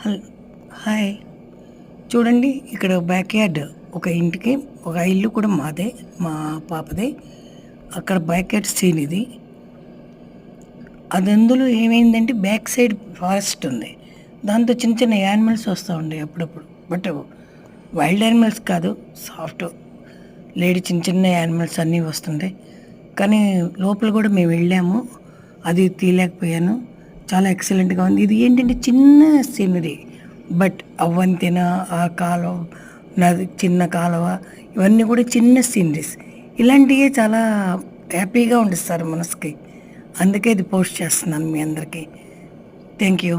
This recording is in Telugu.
హల్ హాయ్. చూడండి ఇక్కడ బ్యాక్ యార్డ్ ఒక ఇంటికి ఒక ఇల్లు కూడా మాదే, మా పాపదే. అక్కడ బ్యాక్ యార్డ్ సీన్ ఇది. అది అందులో ఏమైందంటే బ్యాక్ సైడ్ ఫారెస్ట్ ఉంది. దాంతో చిన్న చిన్న యానిమల్స్ వస్తూ ఉండే అప్పుడప్పుడు. బట్ వైల్డ్ యానిమల్స్ కాదు, సాఫ్ట్ లేడీ చిన్న చిన్న యానిమల్స్ అన్నీ వస్తుంటాయి. కానీ లోపల కూడా మేము వెళ్ళాము, అది తీయలేకపోయాను. చాలా ఎక్సలెంట్గా ఉంది. ఇది ఏంటంటే చిన్న సీనరీ, బట్ అవ్వంతెన, ఆ కాలువ, నది, చిన్న కాలువ, ఇవన్నీ కూడా చిన్న సీనరీస్. ఇలాంటివే చాలా హ్యాపీగా ఉంటుంది సార్ మనసుకి. అందుకే ఇది పోస్ట్ చేస్తున్నాను మీ అందరికీ. Thank you.